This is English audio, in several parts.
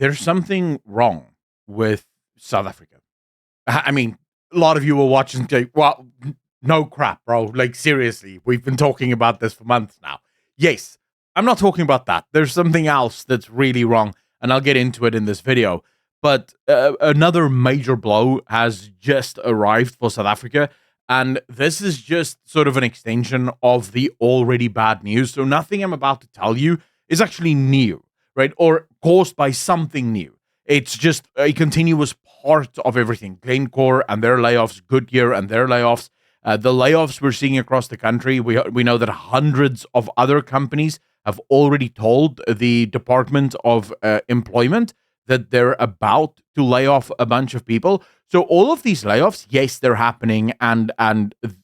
There's something wrong with South Africa. I mean, a lot of you will watch and say, well, no crap, bro. Like, seriously, we've been talking about this for months now. Yes, I'm not talking about that. There's something else that's really wrong, and I'll get into it in this video. But another major blow has just arrived for South Africa, and this is just sort of an extension of the already bad news. So nothing I'm about to tell you is actually new, right? Or caused by something new. It's just a continuous part of everything. Glencore and their layoffs, Goodyear and their layoffs, the layoffs we're seeing across the country. We know that hundreds of other companies have already told the Department of Employment that they're about to lay off a bunch of people. So all of these layoffs, yes, they're happening, and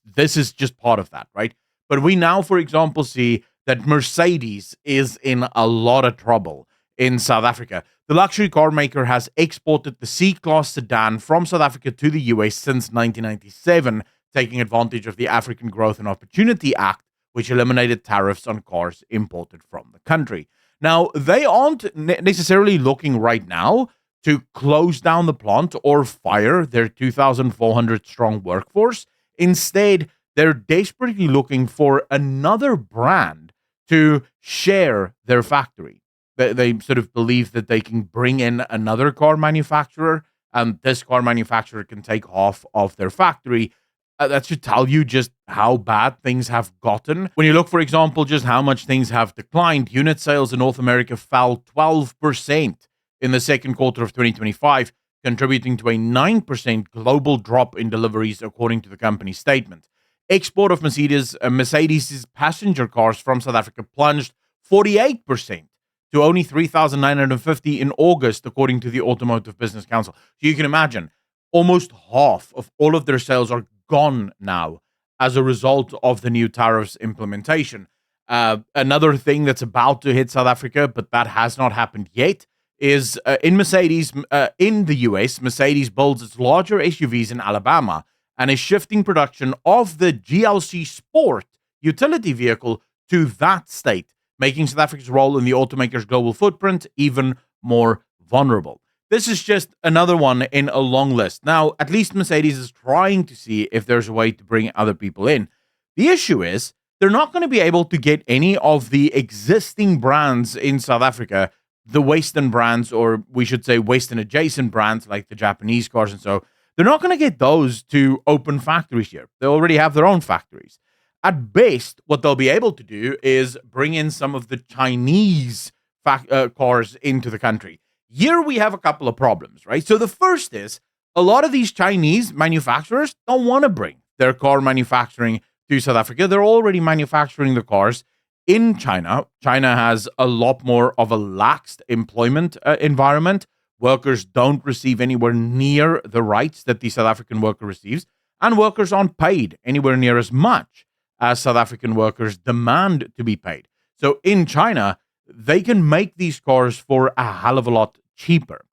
this is just part of that, right? But we now, for example, see that Mercedes is in a lot of trouble in South Africa. The luxury car maker has exported the C-Class sedan from South Africa to the US since 1997, taking advantage of the African Growth and Opportunity Act, which eliminated tariffs on cars imported from the country. Now, they aren't necessarily looking right now to close down the plant or fire their 2,400 strong workforce. Instead, they're desperately looking for another brand to share their factory. They sort of believe that they can bring in another car manufacturer, and this car manufacturer can take half of their factory. That should tell you just how bad things have gotten. When you look, for example, just how much things have declined, unit sales in North America fell 12% in the second quarter of 2025, contributing to a 9% global drop in deliveries, according to the company's statement. Export of Mercedes' passenger cars from South Africa plunged 48% to only 3,950 in August, according to the Automotive Business Council. So you can imagine, almost half of all of their sales are gone now as a result of the new tariffs implementation. Another thing that's about to hit South Africa, but that has not happened yet, is in the US, Mercedes builds its larger SUVs in Alabama and is shifting production of the GLC Sport utility vehicle to that state, making South Africa's role in the automaker's global footprint even more vulnerable. This is just another one in a long list. Now, at least Mercedes is trying to see if there's a way to bring other people in. The issue is they're not going to be able to get any of the existing brands in South Africa, the Western brands, or we should say Western adjacent brands like the Japanese cars and so. They're not going to get those to open factories here. They already have their own factories. At best, what they'll be able to do is bring in some of the Chinese cars into the country. Here we have a couple of problems, right? So the first is a lot of these Chinese manufacturers don't want to bring their car manufacturing to South Africa. They're already manufacturing the cars in China. China has a lot more of a laxed employment environment. Workers don't receive anywhere near the rights that the South African worker receives, and workers aren't paid anywhere near as much as South African workers demand to be paid. So in China, they can make these cars for a hell of a lot cheaper.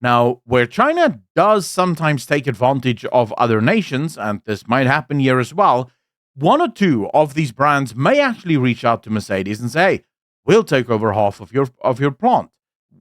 Now, where China does sometimes take advantage of other nations, and this might happen here as well, one or two of these brands may actually reach out to Mercedes and say, hey, we'll take over half of your plant.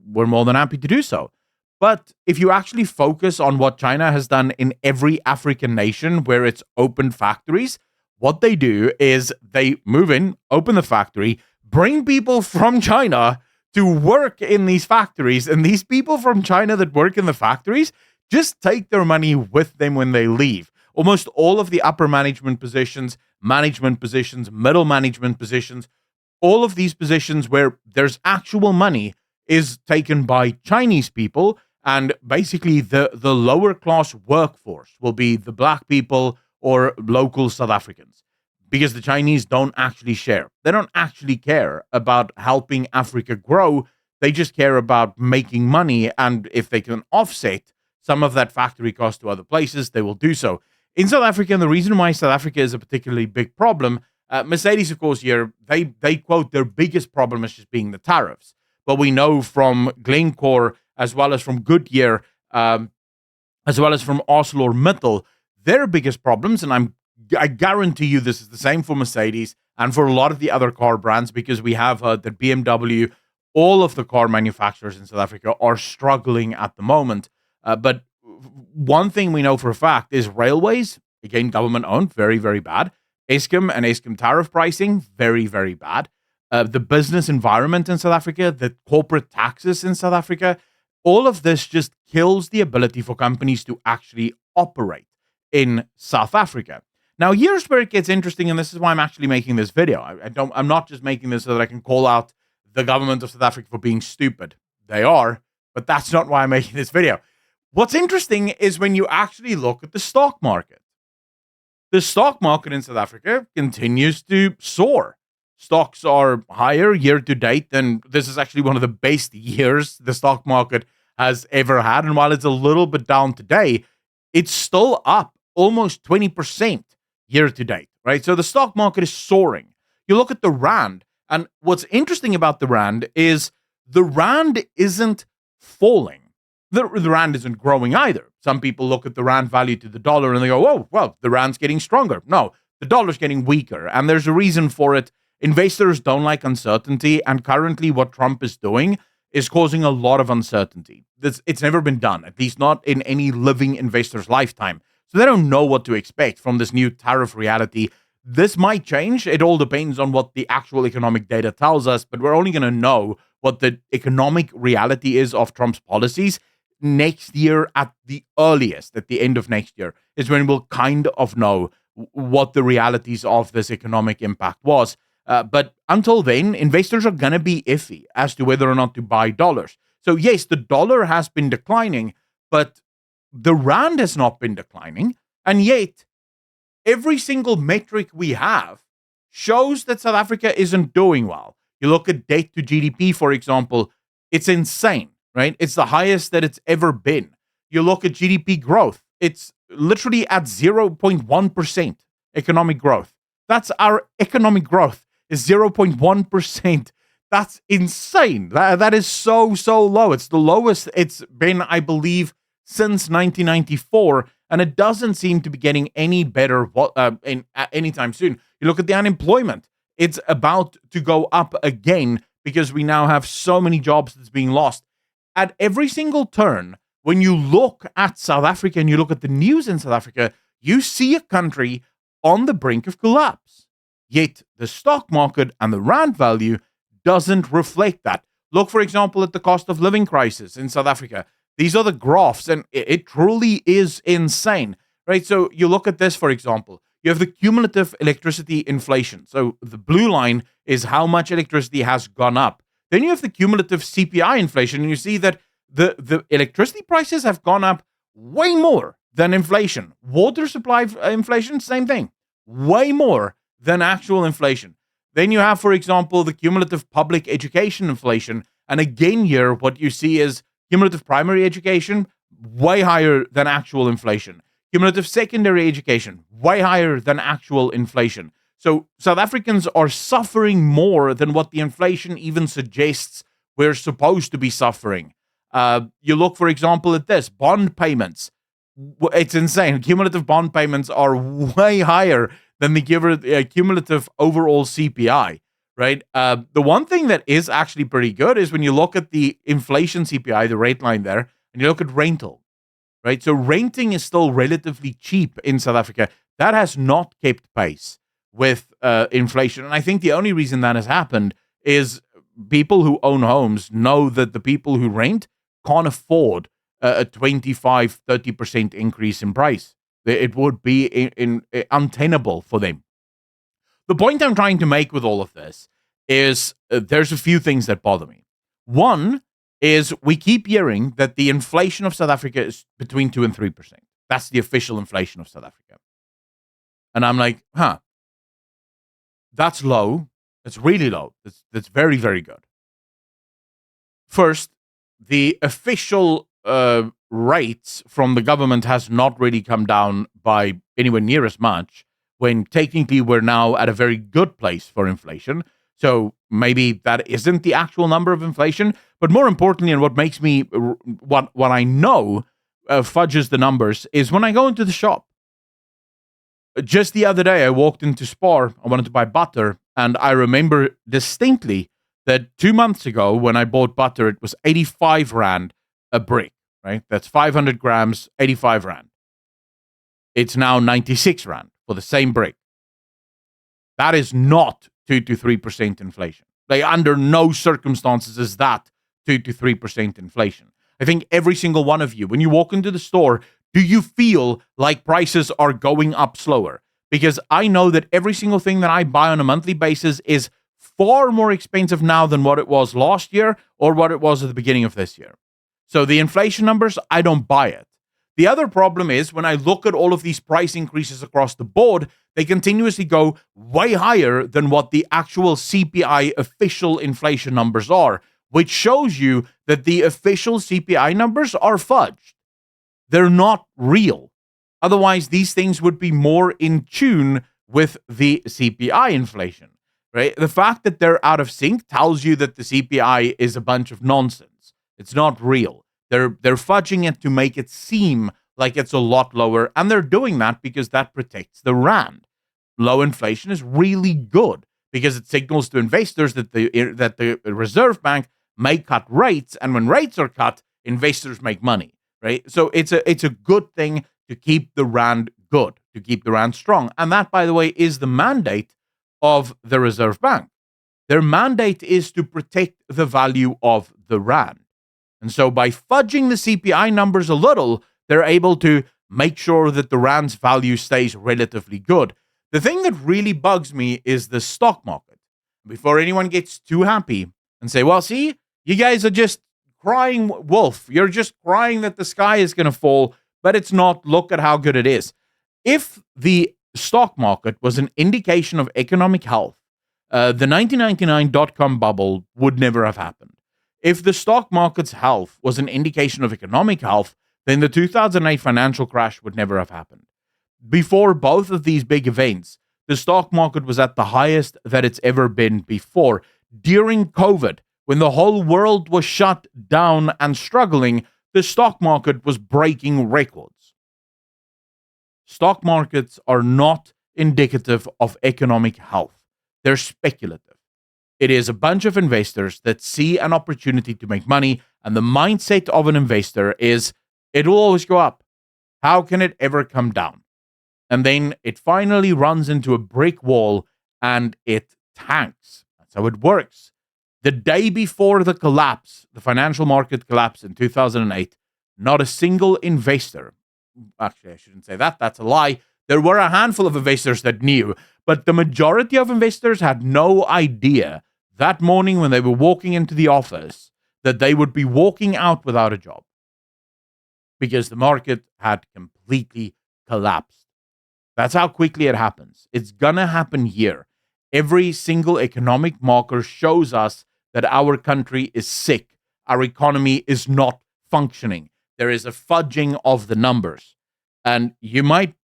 We're more than happy to do so. But if you actually focus on what China has done in every African nation where it's opened factories, what they do is they move in, open the factory, bring people from China to work in these factories, and these people from China that work in the factories just take their money with them when they leave. Almost all of the upper management positions, middle management positions, all of these positions where there's actual money is taken by Chinese people, and basically the lower class workforce will be the black people or local South Africans, because the Chinese don't actually share. They don't actually care about helping Africa grow. They just care about making money, and if they can offset some of that factory cost to other places, they will do so. In South Africa, and the reason why South Africa is a particularly big problem, Mercedes, of course, here, they quote their biggest problem as just being the tariffs. But we know from Glencore, as well as from Goodyear, as well as from ArcelorMittal, their biggest problems, and I guarantee you this is the same for Mercedes and for a lot of the other car brands, because we have heard that BMW all of the car manufacturers in South Africa are struggling at the moment. But one thing we know for a fact is railways, again, government owned, very, very bad. Eskom and Eskom tariff pricing, very, very bad. The business environment in South Africa, the corporate taxes in South Africa, all of this just kills the ability for companies to actually operate in South Africa. Now, here's where it gets interesting, and this is why I'm actually making this video. I'm not just making this so that I can call out the government of South Africa for being stupid. They are, but that's not why I'm making this video. What's interesting is when you actually look at the stock market. The stock market in South Africa continues to soar. Stocks are higher year to date than this is actually one of the best years the stock market has ever had. And while it's a little bit down today, it's still up almost 20% year to date, right? So the stock market is soaring. You look at the Rand, and what's interesting about the Rand is the Rand isn't falling. The Rand isn't growing either. Some people look at the Rand value to the dollar and they go, oh, well, the Rand's getting stronger. No, the dollar's getting weaker. And there's a reason for it. Investors don't like uncertainty. And currently what Trump is doing is causing a lot of uncertainty. It's never been done, at least not in any living investor's lifetime. So they don't know what to expect from this new tariff reality. This might change. It all depends on what the actual economic data tells us, but we're only going to know what the economic reality is of Trump's policies next year at the earliest. At the end of next year is when we'll kind of know what the realities of this economic impact was. But until then, investors are going to be iffy as to whether or not to buy dollars. So yes, the dollar has been declining, but the Rand has not been declining. And yet, every single metric we have shows that South Africa isn't doing well. You look at debt to GDP, for example, it's insane, right? It's the highest that it's ever been. You look at GDP growth, it's literally at 0.1% economic growth. That's our economic growth is 0.1%. That's insane. That is so low. It's the lowest it's been, I believe, since 1994, and it doesn't seem to be getting any better anytime soon. You look at the unemployment. It's about to go up again because we now have so many jobs that's being lost. At every single turn, when you look at South Africa and you look at the news in South Africa, you see a country on the brink of collapse. Yet the stock market and the Rand value doesn't reflect that. Look, for example, at the cost of living crisis in South Africa. These are the graphs, and it truly is insane, right? So you look at this, for example. You have the cumulative electricity inflation. So the blue line is how much electricity has gone up. Then you have the cumulative CPI inflation, and you see that the electricity prices have gone up way more than inflation. Water supply inflation, same thing, way more than actual inflation. Then you have, for example, the cumulative public education inflation. And again here, what you see is cumulative primary education, way higher than actual inflation. Cumulative secondary education, way higher than actual inflation. So South Africans are suffering more than what the inflation even suggests we're supposed to be suffering. You look, for example, at this, bond payments. It's insane. Cumulative bond payments are way higher than the cumulative overall CPI, right? The one thing that is actually pretty good is when you look at the inflation CPI, the rate line there, and you look at rental, right? So renting is still relatively cheap in South Africa. That has not kept pace with inflation. And I think the only reason that has happened is people who own homes know that the people who rent can't afford a 25, 30% increase in price. It would be untenable for them. The point I'm trying to make with all of this is there's a few things that bother me. One is we keep hearing that the inflation of South Africa is between 2 and 3%. That's the official inflation of South Africa. And I'm like, that's low. It's really low. That's very, very good. First, the official rates from the government has not really come down by anywhere near as much, when technically we're now at a very good place for inflation. So maybe that isn't the actual number of inflation, but more importantly, and what makes me, what I know fudges the numbers, is when I go into the shop. Just the other day, I walked into Spar. I wanted to buy butter, and I remember distinctly that 2 months ago when I bought butter, it was 85 Rand a brick, right? That's 500 grams, 85 Rand. It's now 96 Rand for the same brick. That is not 2 to 3% inflation. Like, under no circumstances is that 2 to 3% inflation. I think every single one of you, when you walk into the store, do you feel like prices are going up slower? Because I know that every single thing that I buy on a monthly basis is far more expensive now than what it was last year or what it was at the beginning of this year. So the inflation numbers, I don't buy it. The other problem is when I look at all of these price increases across the board, they continuously go way higher than what the actual CPI official inflation numbers are, which shows you that the official CPI numbers are fudged. They're not real. Otherwise, these things would be more in tune with the CPI inflation, right? The fact that they're out of sync tells you that the CPI is a bunch of nonsense. It's not real. They're fudging it to make it seem like it's a lot lower, and they're doing that because that protects the rand. Low inflation is really good because it signals to investors that the Reserve Bank may cut rates, and when rates are cut, investors make money, right? So it's a good thing to keep the rand good, to keep the rand strong, and that, by the way, is the mandate of the Reserve Bank. Their mandate is to protect the value of the rand. And so by fudging the CPI numbers a little, they're able to make sure that the rand's value stays relatively good. The thing that really bugs me is the stock market. Before anyone gets too happy and say, well, see, you guys are just crying wolf. You're just crying that the sky is going to fall, but it's not. Look at how good it is. If the stock market was an indication of economic health, the 1999 dot-com bubble would never have happened. If the stock market's health was an indication of economic health, then the 2008 financial crash would never have happened. Before both of these big events, the stock market was at the highest that it's ever been before. During COVID, when the whole world was shut down and struggling, the stock market was breaking records. Stock markets are not indicative of economic health. They're speculative. It is a bunch of investors that see an opportunity to make money, and the mindset of an investor is, it'll always go up. How can it ever come down? And then it finally runs into a brick wall and it tanks. That's how it works. The day before the collapse, the financial market collapse in 2008, not a single investor, actually I shouldn't say that, that's a lie. There were a handful of investors that knew, but the majority of investors had no idea that morning when they were walking into the office that they would be walking out without a job because the market had completely collapsed. That's how quickly it happens. It's gonna happen here. Every single economic marker shows us that our country is sick. Our economy is not functioning. There is a fudging of the numbers. And you might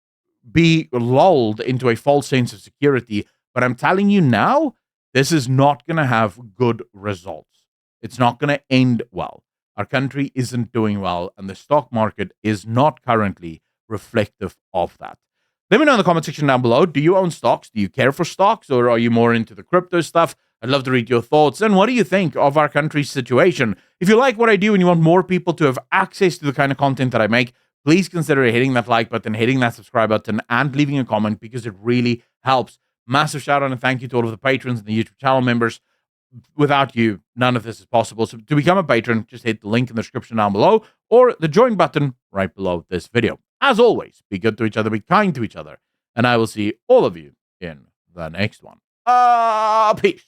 be lulled into a false sense of security, but I'm telling you now, this is not going to have good results. It's not going to end well. Our country isn't doing well, and the stock market is not currently reflective of that. Let me know in the comment section down below. Do you own stocks? Do you care for stocks, or are you more into the crypto stuff? I'd love to read your thoughts. And what do you think of our country's situation? If you like what I do and you want more people to have access to the kind of content that I make, please consider hitting that like button, hitting that subscribe button, and leaving a comment because it really helps. Massive shout out and thank you to all of the patrons and the YouTube channel members. Without you, none of this is possible. So to become a patron, just hit the link in the description down below or the join button right below this video. As always, be good to each other, be kind to each other, and I will see all of you in the next one. Peace.